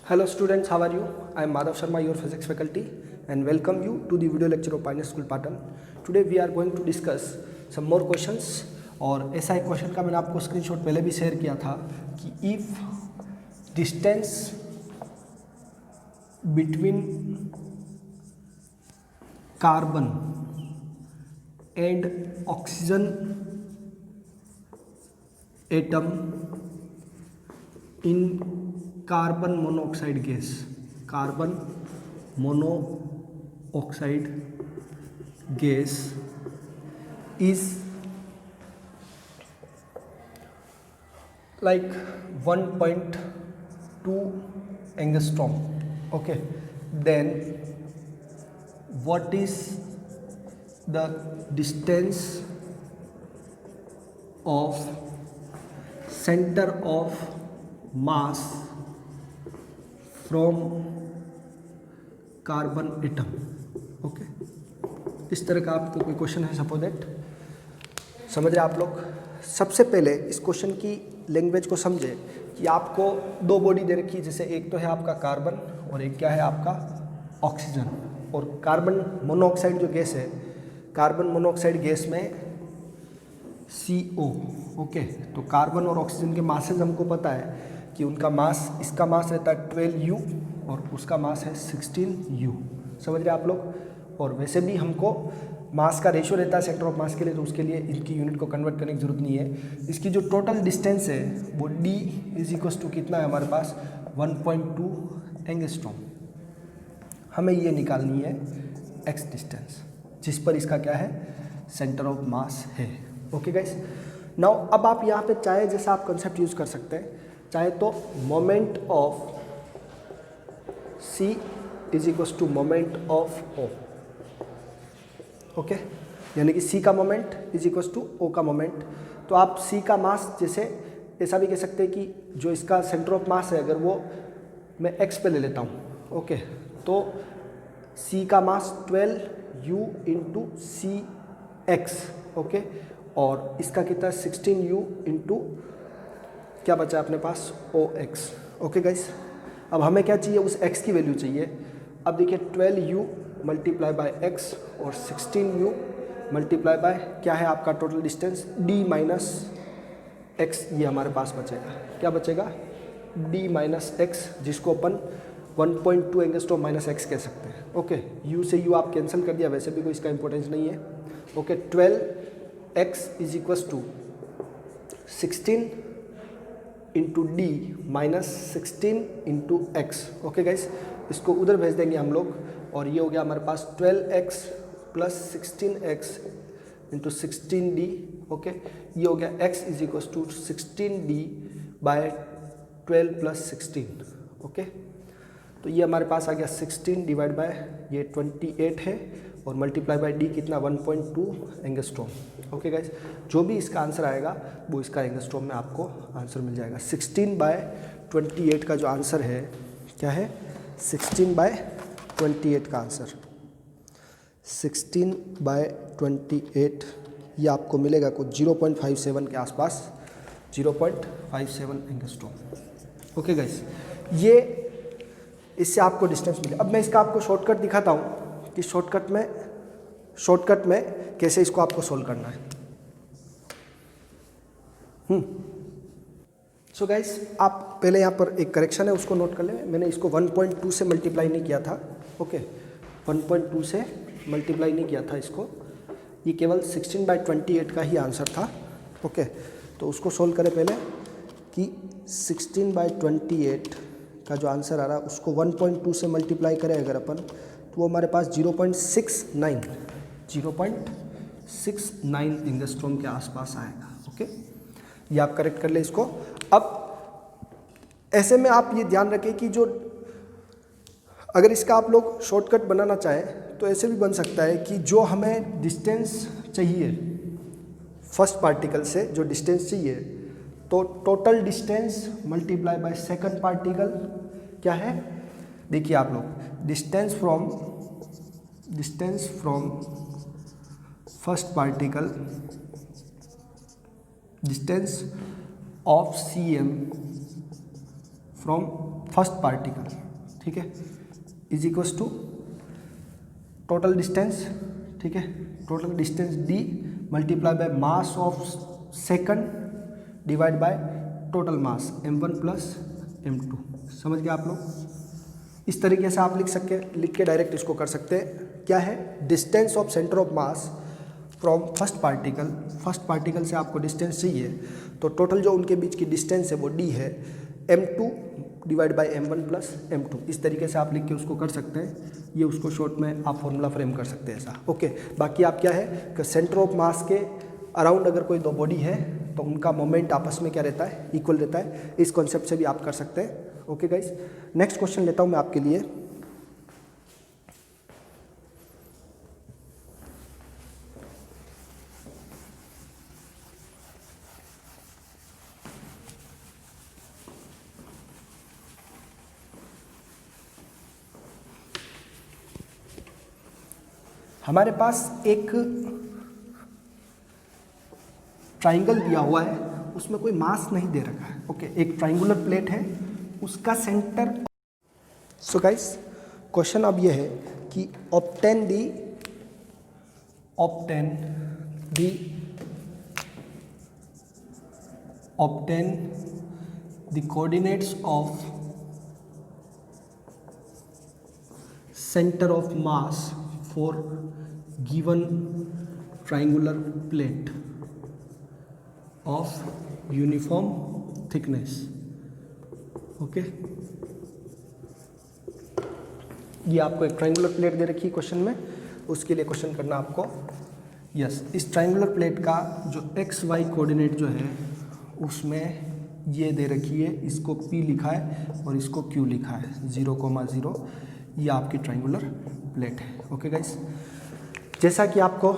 Hello students, how are you? I am Madhav Sharma, your physics faculty, and welcome you to the video lecture of Pioneer School Patan. Today we are going to discuss some more questions. और ऐसा एक question का मैंने आपको screenshot पहले भी share किया था कि if distance between carbon and oxygen atom in carbon monoxide gas, carbon monoxide gas is like 1.2 angstrom. Okay, then what is the distance of center of mass from carbon atom? Okay, इस तरह का आपको कोई question है, suppose that. समझ रहे आप लोग? सबसे पहले इस क्वेश्चन की लैंग्वेज को समझे कि आपको दो बॉडी दे रखी है, जैसे एक तो है आपका कार्बन और एक क्या है आपका ऑक्सीजन। और कार्बन मोनोऑक्साइड जो गैस है, कार्बन मोनोऑक्साइड गैस में CO। ओके, तो कार्बन और ऑक्सीजन के मासेज हमको पता है कि उनका मास, इसका मास रहता है 12U और उसका मास है 16U। समझ रहे आप लोग? और वैसे भी हमको मास का रेशियो रहता है सेंटर ऑफ मास के लिए, तो उसके लिए इनकी यूनिट को कन्वर्ट करने की जरूरत नहीं है। इसकी जो टोटल डिस्टेंस है वो D इज इक्वल टू कितना है हमारे पास, 1.2 एंगस्ट्रॉम। हमें ये निकालनी है x डिस्टेंस, जिस पर इसका क्या है, सेंटर ऑफ मास है। ओके गाइस, नाउ अब आप यहाँ पे चाहे जैसा आप कंसेप्ट यूज कर सकते हैं, चाहे तो moment of C is equal to moment of O। Okay, यानी कि C का moment is equal to O का मोमेंट। तो आप C का मास जैसे ऐसा भी कह सकते हैं कि जो इसका सेंटर ऑफ मास है, अगर वो मैं x पे ले लेता हूँ, ओके, तो C का मास 12U इंटू CX। ओके, और इसका कितना 16U इंटू क्या बचा अपने पास, OX। ओके गाइस, अब हमें क्या चाहिए, उस x की वैल्यू चाहिए। अब देखिए 12U मल्टीप्लाई बाय x और 16U मल्टीप्लाई बाय क्या है आपका total distance D minus x, ये हमारे पास बचेगा। क्या बचेगा, D माइनस x, जिसको अपन 1.2 एंगस्ट्रॉम माइनस x कह सकते हैं। ओके, U से U आप कैंसिल कर दिया, वैसे भी कोई इसका इंपॉर्टेंस नहीं है। Okay, 12x is equal to 16 into D minus 16 into x। Okay guys, इसको उधर भेज देंगे हम लोग, और ये हो गया हमारे पास 12x plus 16x into 16D। Okay, ये हो गया x is equal to 16D by 12 plus 16। Okay, तो ये हमारे पास आ गया 16 डिवाइड बाय ये 28 है, और मल्टीप्लाई बाय D कितना, 1.2 एंगस्ट्रॉम। ओके गाइस, जो भी इसका आंसर आएगा वो इसका एंगस्ट्रॉम में आपको आंसर मिल जाएगा। 16 बाय 28 का जो आंसर है क्या है, 16 बाय 28 का आंसर 16 बाय 28, ये आपको मिलेगा कुछ 0.57 के आसपास, 0.57 एंगस्ट्रॉम। ओके गाइस, ये इससे आपको डिस्टेंस मिले। अब मैं इसका आपको शॉर्टकट दिखाता हूँ कि शॉर्टकट में कैसे इसको आपको सोल्व करना है। सो गाइस, आप पहले यहाँ पर एक करेक्शन है, उसको नोट कर लें। मैंने इसको 1.2 से मल्टीप्लाई नहीं किया था। ओके, 1.2 से मल्टीप्लाई नहीं किया था इसको, ये केवल 16 बाय 28 का ही आंसर था। ओके, तो उसको सोल्व करें पहले कि 16 बाय 28 का जो आंसर आ रहा है उसको 1.2 से मल्टीप्लाई करें अगर अपन, तो वो हमारे पास 0.69 एंगस्ट्रॉम के आसपास आएगा। ओके, ये आप करेक्ट कर ले इसको। अब ऐसे में आप ये ध्यान रखें कि जो अगर इसका आप लोग शॉर्टकट बनाना चाहें तो ऐसे भी बन सकता है कि जो हमें डिस्टेंस चाहिए फर्स्ट पार्टिकल से, जो डिस्टेंस चाहिए, तो total distance multiply by second particle क्या है, देखिए आप लोग, distance from first particle, distance of CM from first particle, ठीक है, is equals to total distance, ठीक है, total distance d multiply by mass of second divide by total mass m1 plus m2। समझ गए आप लोग? इस तरीके से आप लिख के डायरेक्ट इसको कर सकते हैं। क्या है? Distance of centre of mass from first particle से आपको डिस्टेंस चाहिए, तो टोटल जो उनके बीच की डिस्टेंस है वो d है, m2 divide by m1 plus m2। इस तरीके से आप लिख के उसको कर सकते हैं। ये उसको शॉर्ट में आप फॉर्मूला फ्रेम कर सकते हैं ऐसा। ओके, बाकी आप क्या है कि सेंटर ऑफ मास के अराउंड अगर कोई दो बॉडी है तो उनका मोमेंट आपस में क्या रहता है? इक्वल रहता है। इस कॉन्सेप्ट से भी आप कर सकते हैं। ओके गाइस, नेक्स्ट क्वेश्चन लेता हूँ मैं आपके लिए। हमारे पास एक ट्राइंगल दिया हुआ है, उसमें कोई मास नहीं दे रखा है। ओके, एक ट्राइंगुलर प्लेट है, उसका सेंटर। सो गाइस, क्वेश्चन अब ये है कि obtain the coordinates of centre of mass for given triangular plate of uniform thickness। Okay, ये आपको एक ट्राइंगुलर प्लेट दे रखी है क्वेश्चन में, उसके लिए क्वेश्चन करना आपको। यस, इस ट्राइंगुलर प्लेट का जो एक्स वाई कोऑर्डिनेट जो है उसमें ये दे रखी है, इसको P लिखा है और इसको Q लिखा है, 0,0। ये आपकी ट्राइंगुलर प्लेट है। ओके गाइस, जैसा कि आपको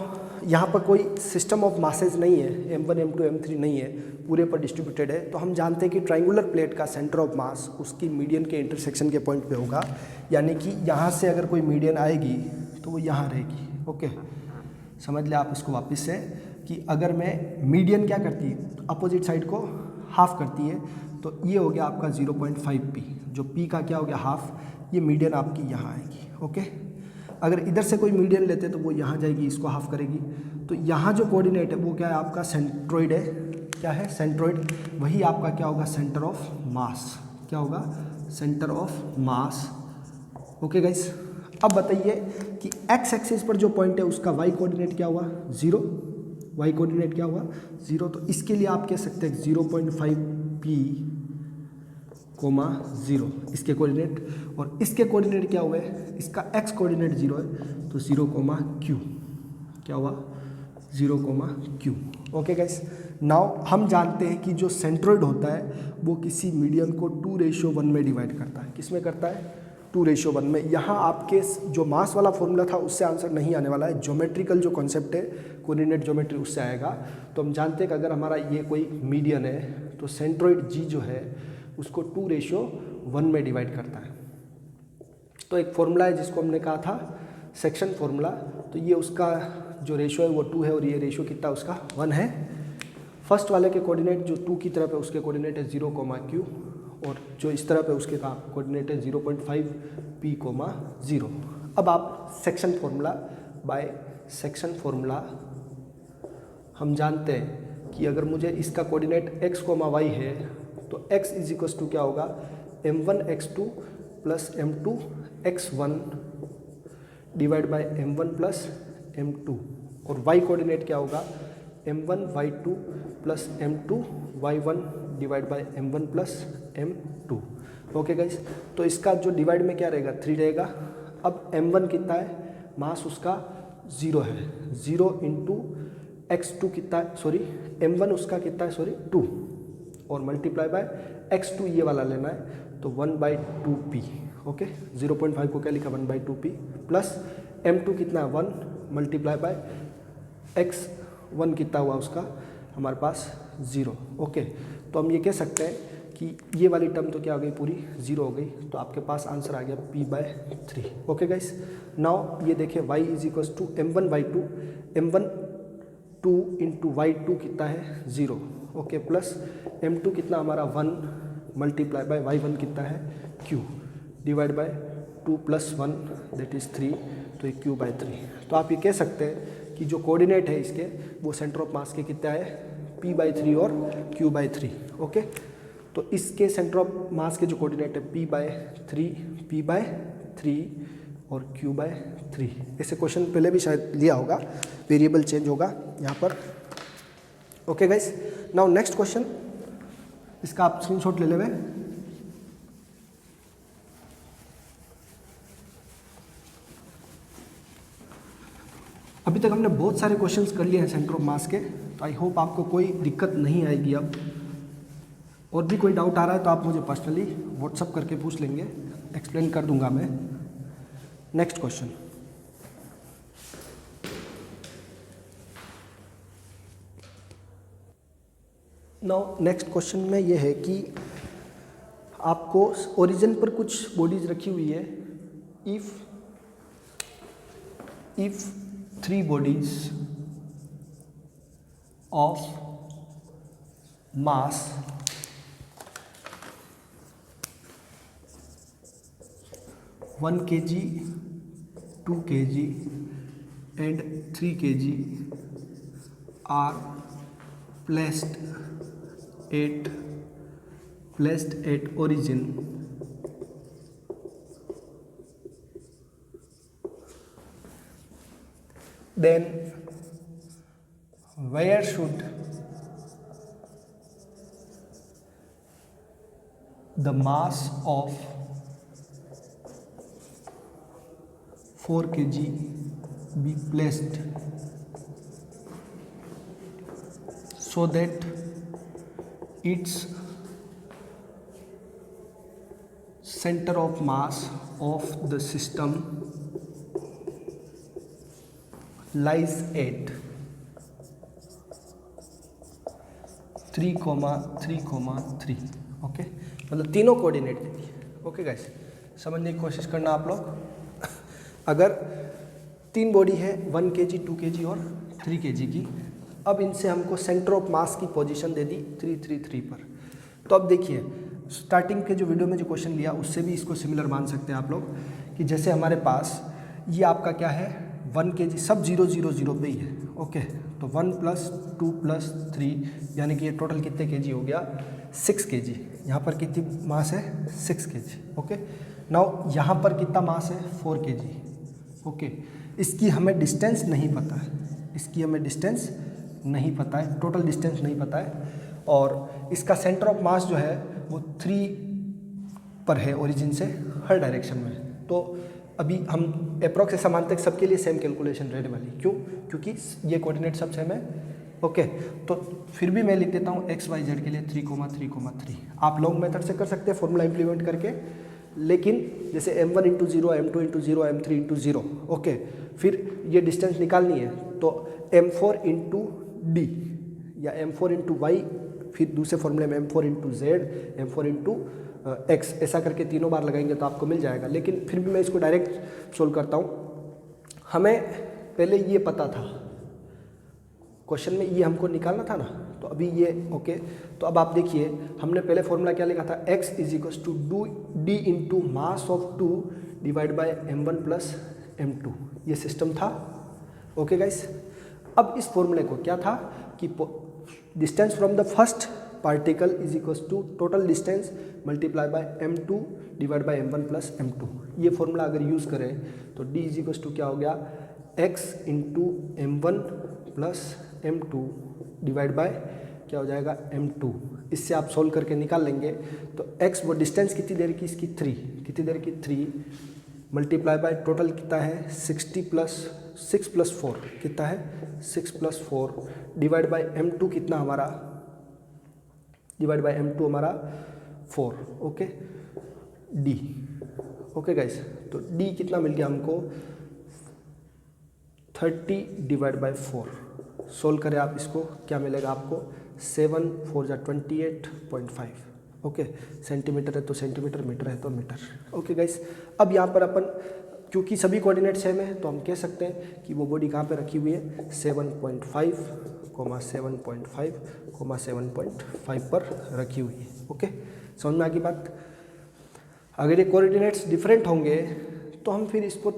यहाँ पर कोई सिस्टम ऑफ मासेज नहीं है, m1 m2 m3 नहीं है, पूरे पर डिस्ट्रीब्यूटेड है, तो हम जानते हैं कि ट्राइंगुलर प्लेट का सेंटर ऑफ मास उसकी मीडियन के इंटरसेक्शन के पॉइंट पे होगा। यानी कि यहाँ से अगर कोई मीडियन आएगी तो वो यहाँ रहेगी। ओके, समझ ले आप इसको वापस से कि अगर मैं मीडियन क्या करती है, अपोजिट साइड को हाफ करती है, तो ये हो गया आपका 0.5p, जो p का क्या हो गया हाफ, ये मीडियन आपकी यहाँ आएगी। ओके, अगर इधर से कोई मीडियन लेते तो वो यहाँ जाएगी, इसको हाफ करेगी, तो यहाँ जो कोऑर्डिनेट है वो क्या है आपका सेंट्रोइड है। क्या है? सेंट्रोइड। वही आपका क्या होगा? सेंटर ऑफ मास। क्या होगा? Centre of mass. Okay guys, अब बताइए कि एक्स एक्सिस पर जो पॉइंट है उसका वाई कोऑर्डिनेट क्या हुआ? 0। वाई कोऑर्डिनेट क्या हुआ? 0। तो इसके लिए आप कह सकते हैं 0.5p, 0 इसके कोऑर्डिनेट, और इसके कोऑर्डिनेट क्या हुए? इसका x कोऑर्डिनेट 0 है, तो 0,q। क्या हुआ? 0,q। ओके गाइस, नाउ हम जानते हैं कि जो सेंट्रोइड होता है वो किसी मीडियन को 2:1 में डिवाइड करता है। किस में करता है? 2:1 में। यहाँ आपके जो मास वाला फॉर्मूला था उससे आंसर नहीं आने वाला है, ज्योमेट्रिकल जो कॉन्सेप्ट है कोऑर्डिनेट ज्योमेट्री उससे आएगा। तो हम जानते हैं कि अगर हमारा ये कोई मीडियन है तो सेंट्रोइड जी जो है उसको 2:1 में डिवाइड करता है। तो एक फॉर्मूला है जिसको हमने कहा था सेक्शन फॉर्मूला, तो ये उसका जो रेशो है वो 2 है और ये रेशो कितना उसका 1 है। फर्स्ट वाले के कोऑर्डिनेट जो 2 की तरफ है उसके कोऑर्डिनेट है 0,q, और जो इस तरफ है उसके का कोऑर्डिनेट है 0.5p, 0। अब आप section formula by section formula हम जानते हैं कि अगर मुझे इसका कोऑर्डिनेट x, y है तो x इज इक्वल्स टू क्या होगा? m1 x2 plus m2 x1 divide by m1 plus m2, और y कोऑर्डिनेट क्या होगा? m1 y2 plus m2 y1 divide by m1 plus m2। Okay guys, तो इसका जो डिवाइड में क्या रहेगा? 3 रहेगा। अब m1 कितना है? मास उसका 0 है, 0 इंटू x2 कितना है? सॉरी, m1 उसका कितना है? सॉरी 2, और मल्टीप्लाई बाय x2 ये वाला लेना है, तो 1/2p। ओके, 0.5 को क्या लिखा? 1/2p प्लस m2 कितना है? 1 मल्टीप्लाई बाय x1 कितना हुआ उसका हमारे पास? 0। ओके, तो हम ये कह सकते हैं कि ये वाली टर्म तो क्या हो गई? पूरी 0 हो गई, तो आपके पास आंसर आ गया p/3। ओके गाइस, नाउ ये देखिए y is equals to m1 y2, m1 2 into y2 कितना है? 0। ओके, प्लस m2 कितना हमारा 1 मल्टीप्लाई बाय y1 कितना है q divide by 2 + 1 that is 3, तो ये q बाय 3। तो आप ये कह सकते हैं कि जो कोऑर्डिनेट है इसके वो सेंटर ऑफ मास के कितना है p/3 और q बाय 3। ओके, तो इसके सेंटर ऑफ मास के जो कोऑर्डिनेट है p बाय 3 और q बाय 3। ऐसे क्वेश्चन पहले भी शायद लिया होगा, वेरिएबल चेंज होगा यहाँ पर। Okay guys, now next question, इसका आप स्क्रीनशॉट ले लेवे। अभी तक हमने बहुत सारे क्वेश्चंस कर लिए हैं सेंटर ऑफ मास के, तो आई होप आपको कोई दिक्कत नहीं आएगी। अब और भी कोई डाउट आ रहा है तो आप मुझे पर्सनली व्हाट्सअप करके पूछ लेंगे, एक्सप्लेन कर दूंगा मैं। Next question, now next question में ये है कि आपको ओरिजिन पर कुछ बॉडीज रखी हुई है। If 3 bodies of mass (1 kg, 2 kg and 3 kg are placed at origin, then where should the mass of 4 kg be placed so that its center of mass of the system lies at 3,3,3। Okay, मतलब तीनों coordinate दे दिए। Okay guys, समझने की कोशिश करना आप लोग। अगर 3 बॉडी है 1 kg, 2 kg और 3 kg की, अब इनसे हमको सेंटर ऑफ मास की पोजीशन दे दी 3,3,3 पर। तो अब देखिए, स्टार्टिंग के जो वीडियो में जो क्वेश्चन लिया उससे भी इसको सिमिलर मान सकते हैं आप लोग, कि जैसे हमारे पास ये आपका क्या है 1 kg, सब 0 0 0 पे ही है। ओके, तो 1 + 2 + 3 यानी कि ये टोटल कितने kg हो गया 6 kg। यहाँ पर कितनी मास है 6 kg। ओके, नाउ यहाँ पर कितना मास है 4 kg। ओके, इसकी हमें डिस्टेंस नहीं पता है, इसकी हमें डिस्टेंस नहीं पता है, टोटल डिस्टेंस नहीं पता है, और इसका सेंटर ऑफ मास जो है वो 3 पर है ओरिजिन से हर डायरेक्शन में। तो अभी हम अप्रॉक्स ऐसा मानते हैं सबके लिए सेम कैलकुलेशन रहने वाली। क्यों? क्योंकि ये कोऑर्डिनेट सब सेम है। ओके, तो फिर भी मैं लिख देता हूँ एक्स वाई जेड के लिए 3,3,3। आप लॉन्ग मेथड से कर सकते हैं फॉर्मूला इंप्लीमेंट करके, लेकिन जैसे m1 × 0, m2 × 0, m3 × 0। ओके, फिर ये डिस्टेंस निकालनी है तो m4 × d या m4 × y, फिर दूसरे फॉर्मूले में m4 × z, m4 × x, ऐसा करके तीनों बार लगाएंगे तो आपको मिल जाएगा। लेकिन फिर भी मैं इसको डायरेक्ट सोल्व करता हूँ। हमें पहले ये पता था, क्वेश्चन में ये हमको निकालना था ना, तो अभी ये ओके। तो अब आप देखिए, हमने पहले फॉर्मूला क्या लिखा था, x = d × mass of 2 divide by m1 + m2, ये सिस्टम था। ओके गाइस, अब इस फॉर्मूले को क्या था कि distance from the first particle = total distance multiply bye m2 divide by m1 + m2। ये फॉर्मूला अगर यूज़ करें तो d = क्या हो गया, x × m1 + m2 divide by क्या हो जाएगा m2। इससे आप सोल्व करके निकाल लेंगे। तो x वो डिस्टेंस कितनी देर की, इसकी 3, कितनी देर की 3, मल्टीप्लाई बाय टोटल कितना है 60 + 6 + 4 कितना है 6 + 4 डिवाइड बाय m2 कितना हमारा, डिवाइड बाय m2 हमारा 4। Okay, d। ओके गाइस, तो d कितना मिल गया हमको 30 डिवाइड बाय 4। सोल्व करें आप इसको, क्या मिलेगा आपको 7 × 4 = 28.5। ओके, सेंटीमीटर है तो सेंटीमीटर, मीटर है तो मीटर। ओके गाइस, अब यहाँ पर अपन क्योंकि सभी कोऑर्डिनेट सेम है तो हम कह सकते हैं कि वो बॉडी कहाँ पे रखी हुई है 7.5, 7.5, 7.5 पर रखी हुई है। ओके, समझ में आ गई बात। अगर ये कोऑर्डिनेट्स डिफरेंट होंगे तो हम फिर इसको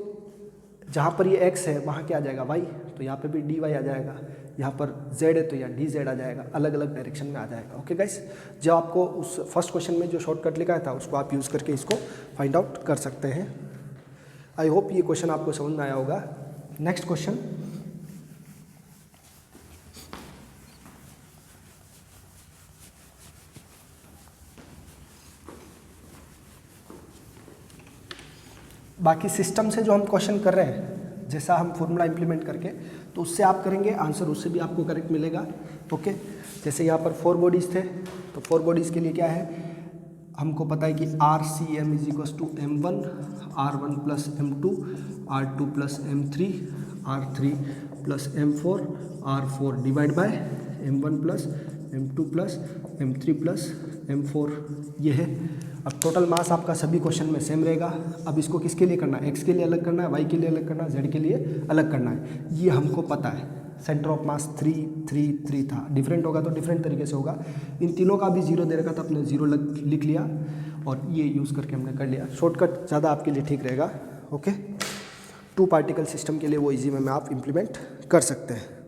जहाँ पर ये x है वहाँ क्या आ जाएगा y, तो यहाँ पे भी dy आ जाएगा, यहाँ पर z है तो यहाँ dz आ जाएगा, अलग अलग डायरेक्शन में आ जाएगा। ओके गाइस, जो आपको उस फर्स्ट क्वेश्चन में जो शॉर्टकट लिखा था उसको आप यूज़ करके इसको फाइंड आउट कर सकते हैं। आई होप ये क्वेश्चन आपको समझ में आया होगा। नेक्स्ट क्वेश्चन, बाकी सिस्टम से जो हम क्वेश्चन कर रहे हैं, जैसा हम फॉर्मूला इंप्लीमेंट करके, तो उससे आप करेंगे आंसर उससे भी आपको करेक्ट मिलेगा। ओके, जैसे यहाँ पर 4 बॉडीज़ थे, तो 4 बॉडीज़ के लिए क्या है, हमको पता है कि RCM is equals to M1 R1 plus M2 R2 plus M3 R3 plus M4 R4 divide by M1 plus M2 plus M3 plus M4, ये है। अब टोटल मास आपका सभी क्वेश्चन में सेम रहेगा। अब इसको किसके लिए करना है, x के लिए अलग करना है, y के लिए अलग करना है, z के लिए अलग करना है, ये हमको पता है। सेंटर ऑफ मास 3 3 3 था, डिफरेंट होगा तो डिफरेंट तरीके से होगा। इन तीनों का भी 0 दे रखा था, अपने 0 लिख लिया और ये यूज़ करके हमने कर लिया। शॉर्टकट ज़्यादा आपके लिए ठीक रहेगा। ओके, 2 पार्टिकल सिस्टम के लिए वो इजी में आप इम्प्लीमेंट कर सकते हैं।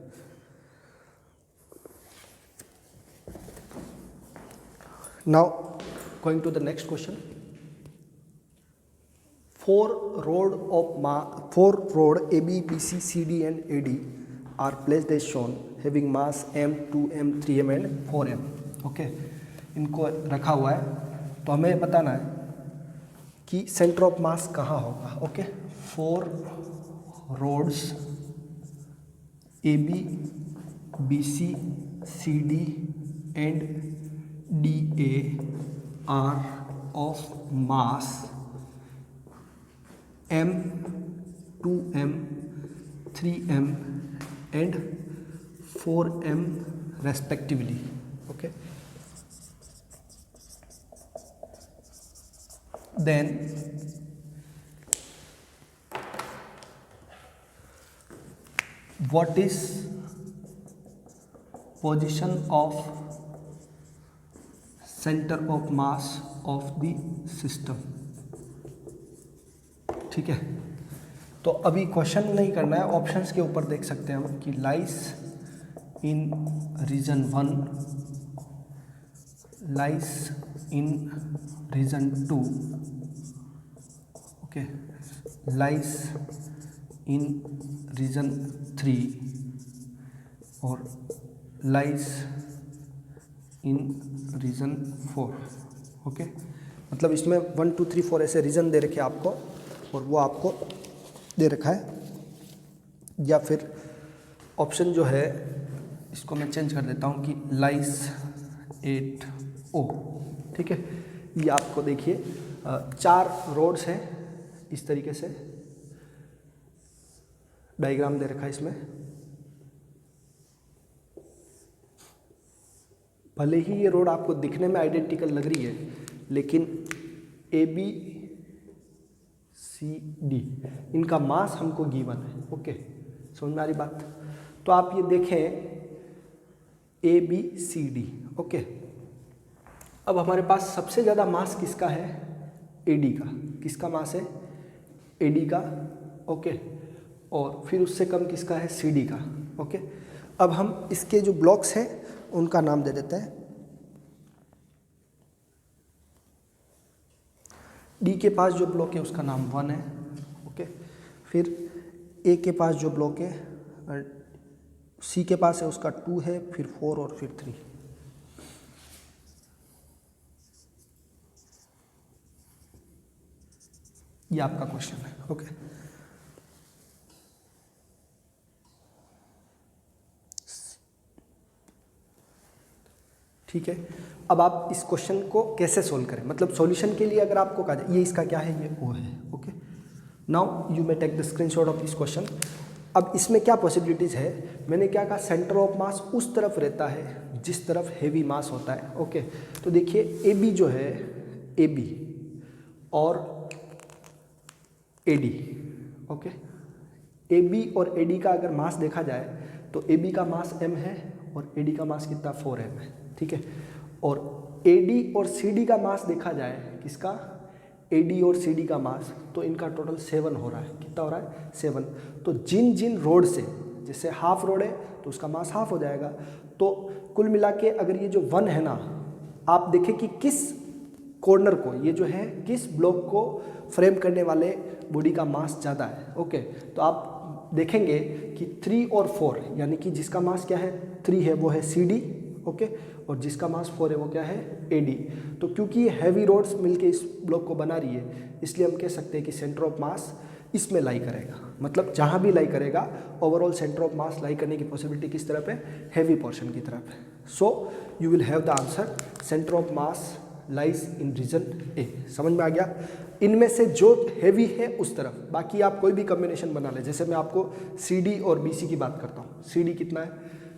Now going to the next question. 4 rod AB, BC, CD and AD are placed as shown having mass m, 2m, 3m and 4m. Okay, इनको रखा हुआ है तो हमें बताना है कि सेंटर ऑफ मास कहाँ होगा। Okay, 4 rods AB, BC, CD and DA are of mass m, 2m, 3m and 4m respectively. Okay, then what is position of centre of mass of the system. ठीक है, तो अभी क्वेश्चन नहीं करना है, options के ऊपर देख सकते हैं हम कि लाइस इन रीजन 1, लाइस इन रीजन 2, ओके, लाइस इन रीजन 3 और लाइस इन रीजन 4। ओके, मतलब इसमें 1 2 3 4 ऐसे रीजन दे रखे आपको और वो आपको दे रखा है। या फिर ऑप्शन जो है इसको मैं चेंज कर देता हूँ कि लाइस 8O। ठीक है, ये आपको देखिए 4 रोड्स हैं, इस तरीके से डायग्राम दे रखा है इसमें। भले ही ये रोड आपको दिखने में आइडेंटिकल लग रही है, लेकिन AB CD इनका मास हमको गिवन है। ओके, समझ में आ रही बात। तो आप ये देखें ABCD। ओके, अब हमारे पास सबसे ज़्यादा मास किसका है, AD का। किसका मास है, AD का। ओके, और फिर उससे कम किसका है, CD का। ओके, अब हम इसके जो ब्लॉक्स हैं उनका नाम दे देते हैं। D के पास जो ब्लॉक है उसका नाम 1 है। ओके, फिर A के पास जो ब्लॉक है, C के पास है उसका 2 है, फिर 4 और फिर 3। ये आपका क्वेश्चन है। ओके, ठीक है। अब आप इस क्वेश्चन को कैसे सोल्व करें, मतलब सॉल्यूशन के लिए अगर आपको कहा जाए ये इसका क्या है, ये O है। Okay, now you may take the screenshot of this question. अब इसमें क्या पॉसिबिलिटीज़ है, मैंने क्या कहा, सेंटर ऑफ मास उस तरफ रहता है जिस तरफ हेवी मास होता है। ओके, तो देखिए AB जो है, AB और AD। ओके, AB और AD का अगर मास देखा जाए तो AB का मास m है और AD का मास कितना 4m है। ठीक है, और AD और CD का मास देखा जाए, किसका, AD और CD का मास, तो इनका टोटल 7 हो रहा है। कितना हो रहा है, 7। तो जिन जिन रोड से, जैसे हाफ रोड है तो उसका मास हाफ हो जाएगा। तो कुल मिला के अगर ये जो 1 है ना, आप देखें कि किस कॉर्नर को, ये जो है किस ब्लॉक को फ्रेम करने वाले बॉडी का मास ज़्यादा है। ओके, तो आप देखेंगे कि 3 और 4, यानी कि जिसका मास क्या है 3 है वो है CD, ओके, और जिसका मास 4 है वो क्या है, AD। तो क्योंकि ये हैवी रोड्स मिलके इस ब्लॉक को बना रही है, इसलिए हम कह सकते हैं कि सेंटर ऑफ मास इसमें लाई करेगा। मतलब जहाँ भी लाई करेगा, ओवरऑल सेंटर ऑफ मास लाई करने की पॉसिबिलिटी किस तरफ है, हैवी पोर्शन की तरफ है। So you will have the answer, centre of mass lies in region A. समझ में आ गया। इनमें से जो हैवी है उस तरफ, बाकी आप कोई भी कॉम्बिनेशन बना ले। जैसे मैं आपको CD और BC की बात करता हूँ। CD कितना है,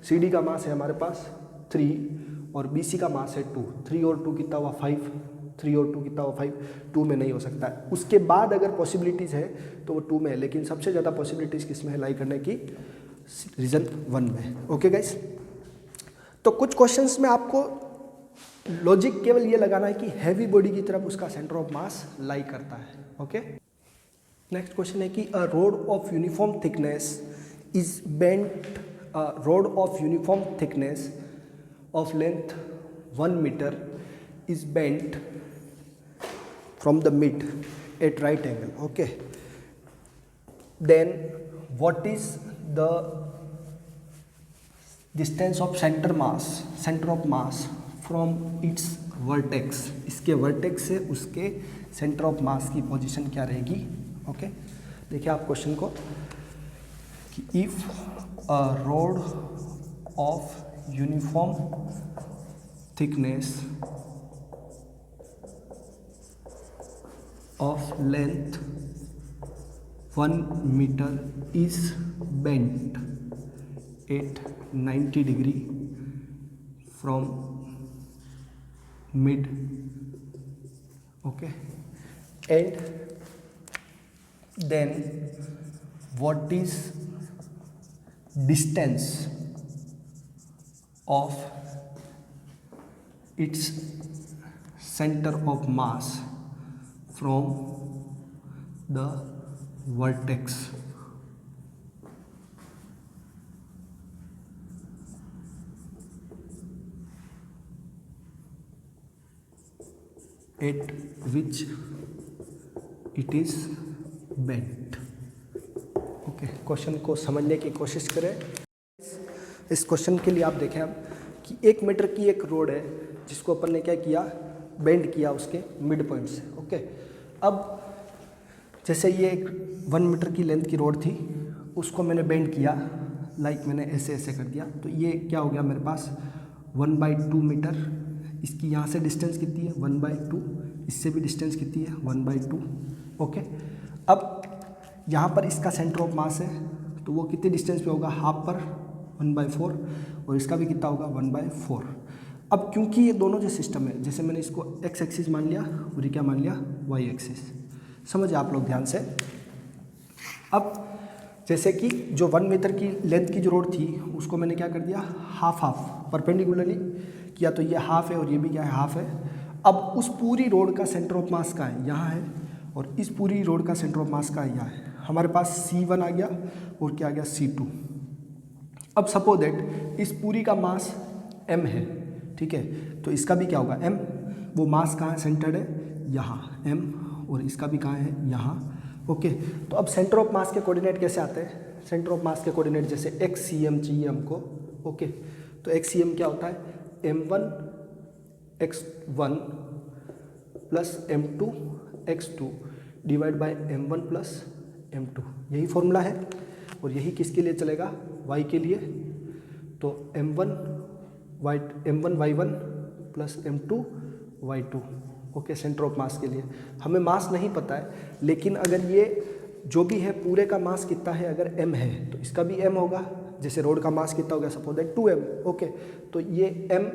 CD का मास है हमारे पास 3 और BC का मास है 2। 3 और 2 कितना हुआ 5, 3 और 2 कितना हुआ 5, 2 में नहीं हो सकता है। उसके बाद अगर पॉसिबिलिटीज़ है तो वो 2 में है, लेकिन सबसे ज़्यादा पॉसिबिलिटीज़ किस में है लाई करने की, रीजन 1 में। ओके गाइस, तो कुछ क्वेश्चंस में आपको लॉजिक केवल ये लगाना है कि हैवी बॉडी की तरफ उसका सेंटर ऑफ मास लाई करता है। ओके, नेक्स्ट क्वेश्चन है कि a rod of uniform thickness is bent, a rod of uniform thickness of length 1 metre is bent from the mid at right angle. Okay, then what is the distance of centre of mass from its vertex. इसके vertex से उसके centre of मास की position क्या रहेगी। Okay, देखिए आप question को कि if a rod of uniform thickness of length 1 metre is bent at 90 degree from mid, okay, and then what is distance of its center of mass from the vertex at which it is bent। Okay, question को समझने की कोशिश करें। इस question के लिए आप देखें अब कि 1 मीटर की एक रोड है जिसको अपन ने क्या किया, बेंड किया उसके मिड पॉइंट से। ओके, अब जैसे ये एक 1 मीटर की लेंथ की रोड थी, उसको मैंने बेंड किया, लाइक मैंने ऐसे ऐसे कर दिया, तो ये क्या हो गया मेरे पास 1/2 मीटर। इसकी यहाँ से डिस्टेंस कितनी है 1/2, इससे भी डिस्टेंस कितनी है 1/2। ओके, अब यहाँ पर इसका सेंटर ऑफ मास है तो वो कितने डिस्टेंस पे होगा, हाफ पर 1/4, और इसका भी कितना होगा 1/4। अब क्योंकि ये दोनों जो सिस्टम है, जैसे मैंने इसको x एक्सिस मान लिया और ये क्या मान लिया y एक्सिस, समझे आप लोग ध्यान से। अब जैसे कि जो 1 मीटर की लेंथ की जो रोड थी उसको मैंने क्या कर दिया, हाफ परपेंडिकुलरली किया, तो ये हाफ है और ये भी क्या है, हाफ है। अब उस पूरी रोड का सेंटर ऑफ मास का है यहाँ है, और इस पूरी रोड का सेंटर ऑफ मास का है यहाँ है। हमारे पास C1 आ गया और क्या आ गया C2। अब सपोज दैट इस पूरी का मास m है, ठीक है, तो इसका भी क्या होगा m। वो मास कहाँ है, सेंटर्ड है यहाँ m, और इसका भी कहाँ है यहाँ। ओके, तो अब सेंटर ऑफ मास के कोऑर्डिनेट कैसे आते हैं, सेंटर ऑफ मास के कोऑर्डिनेट जैसे XCM चाहिए हमको। ओके, तो XCM क्या होता है, m1 x1 plus m2 x2 divide by m1 plus m2, यही फॉर्मूला है। और यही किसके लिए चलेगा, y के लिए। तो m1 y1 plus m2 y2। Okay, centre of मास के लिए हमें मास नहीं पता है, लेकिन अगर ये जो भी है पूरे का मास कितना है, अगर m है तो इसका भी m होगा। जैसे रोड का मास कितना हो गया, सपोज दैट 2m। ओके, तो ये m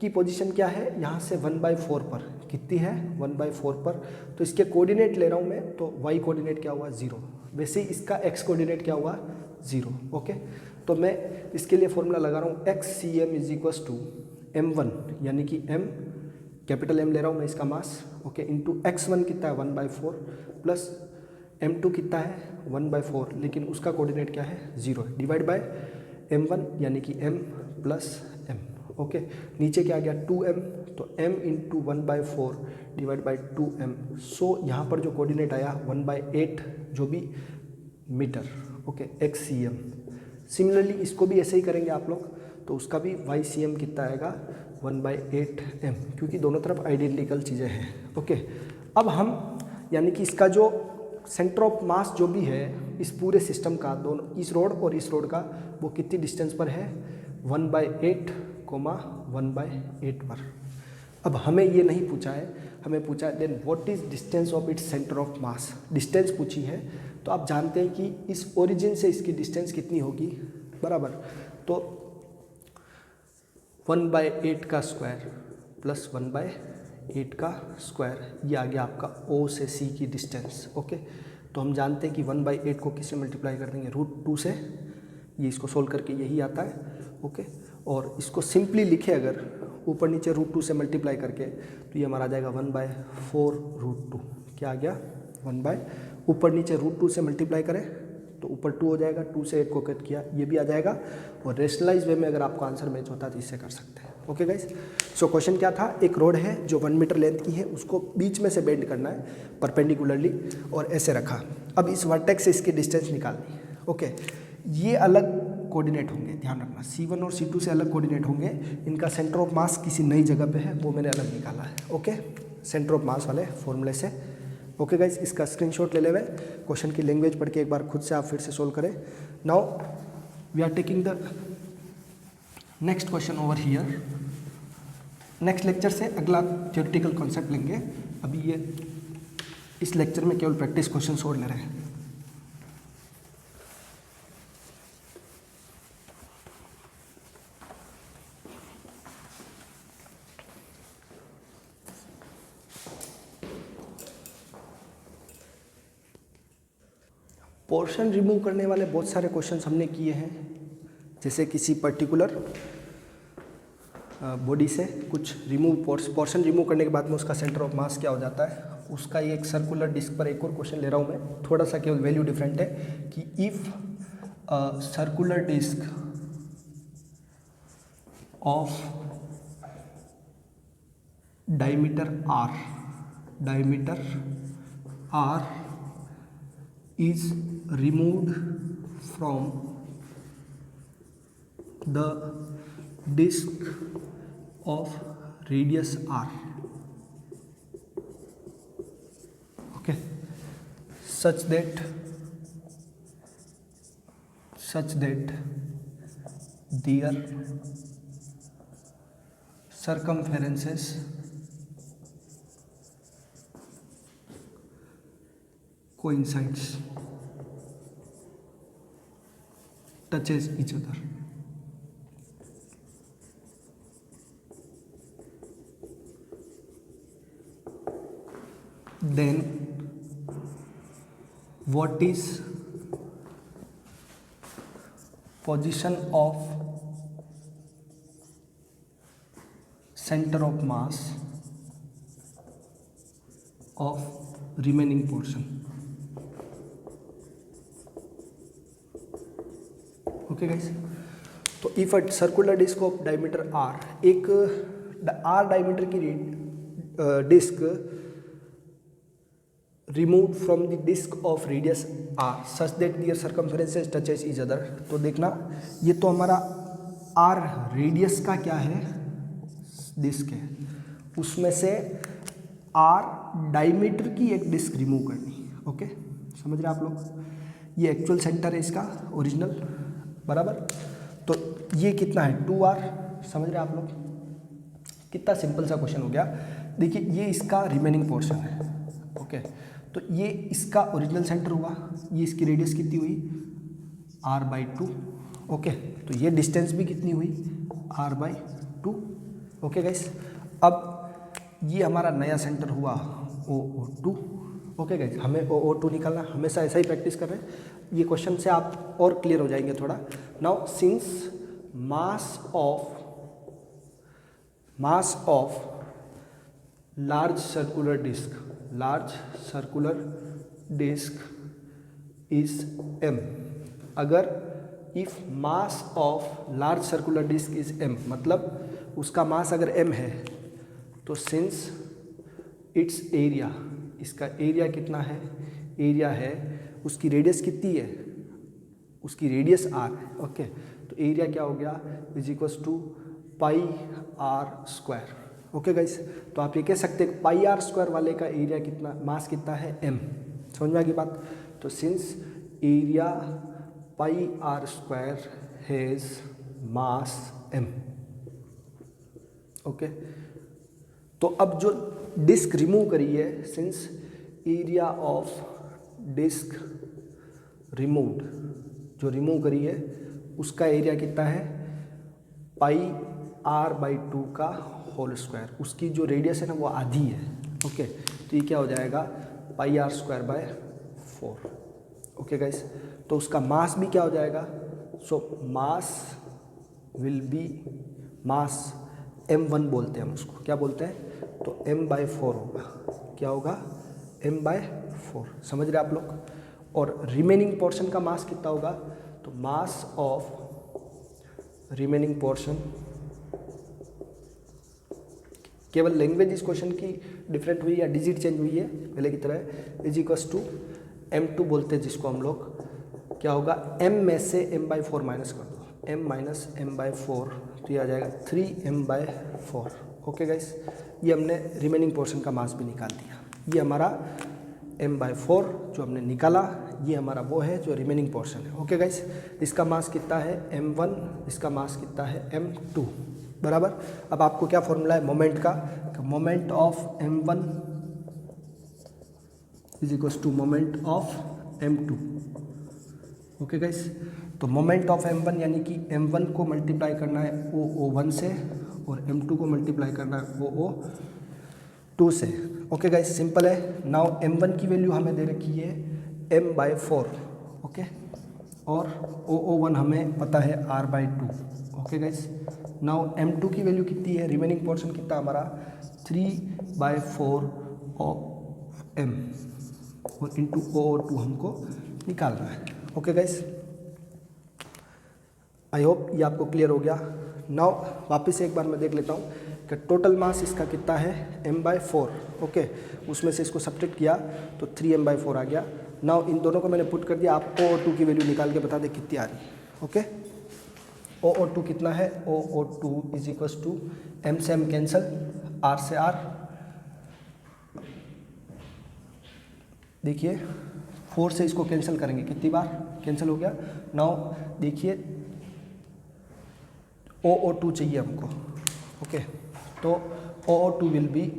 की पोजीशन क्या है, यहाँ से 1/4 पर कितनी है, 1/4 पर। तो इसके कोऑर्डिनेट ले रहा हूँ मैं, तो y कोऑर्डिनेट क्या हुआ 0, वैसे ही इसका x कोऑर्डिनेट क्या हुआ 0। ओके, तो मैं इसके लिए फॉर्मूला लगा रहा हूँ XCM is equals to m1 यानी कि m कैपिटल M ले रहा हूँ मैं इसका मास, ओके, इंटू x1 कितना है 1/4 प्लस m2 कितना है 1/4, लेकिन उसका कोऑर्डिनेट क्या है 0 है, डिवाइड बाय m1 यानी कि m प्लस m, ओके। नीचे क्या आ गया 2m, तो m into 1/4 divide by 2m, सो यहाँ पर जो कोऑर्डिनेट आया 1/8 जो भी मीटर, ओके, xcm। सिमिलरली इसको भी ऐसे ही करेंगे आप लोग, तो उसका भी ycm कितना आएगा 1/8m, क्योंकि दोनों तरफ आइडेंटिकल चीज़ें हैं, ओके। अब हम यानी कि इसका जो सेंटर ऑफ मास जो भी है इस पूरे सिस्टम का, दोनों इस रोड और इस रोड का, वो कितनी डिस्टेंस पर है 1/8, 1/8 पर। अब हमें ये नहीं पूछा है, हमें पूछा है then what is distance of its centre of mass, distance पूछी है। तो आप जानते हैं कि इस ओरिजिन से इसकी डिस्टेंस कितनी होगी, बराबर, तो 1/8 का स्क्वायर प्लस 1/8 का स्क्वायर, ये आ गया आपका O से C की डिस्टेंस, ओके। तो हम जानते हैं कि 1/8 को किससे मल्टीप्लाई कर देंगे √2 से, ये इसको सोल्व करके यही आता है, ओके। और इसको सिंपली लिखे अगर ऊपर नीचे √2 से मल्टीप्लाई करके, तो ये हमारा आ जाएगा 1/4 √2, क्या आ गया 1 ऊपर नीचे √2 से मल्टीप्लाई करें तो ऊपर 2 हो जाएगा, 2 से 8 को कट किया, ये भी आ जाएगा। और रेशनलाइज वे में अगर आपको आंसर मैच होता है तो इससे कर सकते हैं, ओके गाइस। सो क्वेश्चन क्या था, एक रोड है जो 1 मीटर लेंथ की है, उसको बीच में से बेंड करना है परपेंडिकुलरली और ऐसे रखा। अब इस वर्टेक्स से इसकी डिस्टेंस निकालनी, ओके। ये अलग कोऑर्डिनेट होंगे, ध्यान रखना, C1 और C2 से अलग कोऑर्डिनेट होंगे, इनका सेंटर ऑफ मास किसी नई जगह पे है, वो मैंने अलग निकाला है, ओके, सेंटर ऑफ मास वाले फॉर्मूले से, ओके गाइस। इसका स्क्रीनशॉट ले लेवे, क्वेश्चन की लैंग्वेज पढ़ के एक बार खुद से आप फिर से सोल्व करें। Now we are taking the next question over here. Next lecture से अगला थ्योरेटिकल कॉन्सेप्ट लेंगे, अभी ये इस लेक्चर में केवल प्रैक्टिस क्वेश्चन छोड़ ले रहे हैं। पोर्शन रिमूव करने वाले बहुत सारे क्वेश्चंस हमने किए हैं, जैसे किसी पर्टिकुलर बॉडी से कुछ पोर्शन रिमूव करने के बाद में उसका सेंटर ऑफ मास क्या हो जाता है, उसका ये एक सर्कुलर डिस्क पर एक और क्वेश्चन ले रहा हूँ मैं, थोड़ा सा केवल वैल्यू डिफरेंट है कि if circular disc of diameter r is removed from the disk of radius r, okay, such that their circumferences coincides, touches each other. Then what is position of center of mass of remaining portion, okay guys. तो if a circular disc of diameter r, एक r diameter की disc remove from the disc of radius r such that their circumferences touches each other, तो देखना ये तो हमारा r radius का क्या है डिस्क है, उसमें से r डायमीटर की एक डिस्क रिमूव करनी, ओके, समझ रहे आप लोग। ये एक्चुअल सेंटर है इसका ओरिजिनल, बराबर। तो ये कितना है 2r, समझ रहे आप लोग, कितना सिंपल सा क्वेश्चन हो गया। देखिए ये इसका रिमेनिंग पोर्शन है, ओके, तो ये इसका ओरिजिनल सेंटर हुआ, ये इसकी रेडियस कितनी हुई r/2, ओके, तो ये डिस्टेंस भी कितनी हुई r/2, ओके गाइस। अब ये हमारा नया सेंटर हुआ OO2, ओके गाइस, हमें OO2 निकालना, हमेशा ऐसा ही प्रैक्टिस कर रहे हैं, ये क्वेश्चन से आप और क्लियर हो जाएंगे थोड़ा। Now since mass of large circular disc is m, अगर if mass of large circular disc is m, मतलब उसका मास अगर m है, तो सिंस इट्स एरिया, इसका एरिया कितना है, एरिया है, उसकी रेडियस कितनी है, उसकी रेडियस r है, ओके, तो एरिया क्या हो गया, is equals to pi r square. Okay guys, तो आप ये कह सकते हैं पाई आर स्क्वायर वाले का एरिया कितना, मास कितना है m, समझ में आ गई बात। तो since area pi r square has mass m, okay, तो अब जो डिस्क रिमूव करी है, since area of disc removed, जो रिमूव करी है उसका एरिया कितना है, पाई r/2 का होल स्क्वायर, उसकी जो रेडियस है ना वो आधी है, ओके, तो ये क्या हो जाएगा, पाई r square by 4। Okay guys, तो उसका मास भी क्या हो जाएगा, सो mass will be, mass m1 बोलते हैं हम उसको, क्या बोलते हैं, तो m/4 होगा, क्या होगा, m/4, समझ रहे आप लोग। और रिमेनिंग पोर्शन का मास कितना होगा, तो मास ऑफ रिमेनिंग पोर्शन, केवल लैंग्वेज इस क्वेश्चन की डिफरेंट हुई या डिजिट चेंज हुई है पहले की तरह, इज इक्वल्स टू m2 बोलते हैं जिसको हम लोग, क्या होगा, m में से m/4 माइनस कर दो, m माइनस m/4, तो ये आ जाएगा 3m/4। ओके गाइस, ये हमने रिमेनिंग पोर्शन का मास भी निकाल दिया, ये हमारा m/4 जो हमने निकाला, ये हमारा वो है जो रिमेनिंग पोर्शन है। ओके गाइस, इसका मास कितना है m1, इसका मास कितना है m2, बराबर। अब आपको क्या फॉर्मूला है मोमेंट का, moment of m1 is equals to moment of m2। Okay guys, तो मोमेंट ऑफ m1 यानी कि m1 को मल्टीप्लाई करना है OO1 से और m2 को मल्टीप्लाई करना है OO2 से। ओके गाइस, सिंपल है। नाउ m1 की वैल्यू हमें दे रखी है m/4, ओके, और OO1 हमें पता है r/2। Okay guys, now m2 की वैल्यू कितनी है, रिमेनिंग पोर्शन कितना हमारा 3/4 ऑफ m, और इंटू OO2 हमको निकालना है। ओके गाइस, आई होप ये आपको क्लियर हो गया। नाउ वापस से एक बार मैं देख लेता हूँ कि टोटल मास इसका कितना है m/4, ओके, उसमें से इसको सब्ट्रैक्ट किया तो 3m/4 आ गया। नाउ इन दोनों को मैंने पुट कर दिया, आप OO2 की वैल्यू निकाल के बता दें कितनी आ रही है। ओके, OO2 कितना है, OO2 is equals to m से m कैंसल, r से r, देखिए 4 से इसको कैंसिल करेंगे, कितनी बार कैंसिल हो गया। नाउ देखिए OO2 चाहिए हमको, ओके, तो OO2 विल बी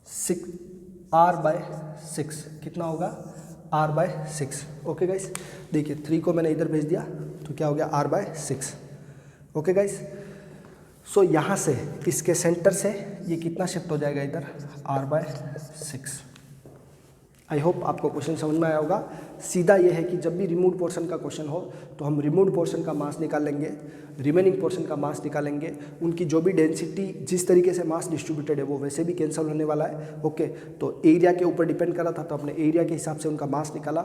6r/6, कितना होगा, r/6। ओके गाइस, देखिए 3 को मैंने इधर भेज दिया तो क्या हो गया, r/6। ओके गाइस, सो यहाँ से इसके सेंटर से ये कितना शिफ्ट हो जाएगा इधर, r/6। आई होप आपको क्वेश्चन समझ में आया होगा। सीधा ये है कि जब भी रिमूव पोर्शन का क्वेश्चन हो तो हम रिमूव पोर्शन का मास निकालेंगे, रिमेनिंग पोर्शन का मास निकालेंगे, उनकी जो भी डेंसिटी जिस तरीके से मास डिस्ट्रीब्यूटेड है वो वैसे भी कैंसिल होने वाला है। ओके, तो एरिया के ऊपर डिपेंड करा था तो अपने एरिया के हिसाब से उनका मास निकाला।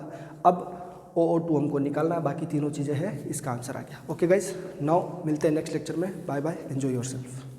अब OO2 हमको निकालना है, बाकी तीनों चीज़ें हैं, इसका आंसर आ गया। ओके गाइस, नाउ मिलते हैं नेक्स्ट लेक्चर में, बाय बाय, एंजॉय योरसेल्फ।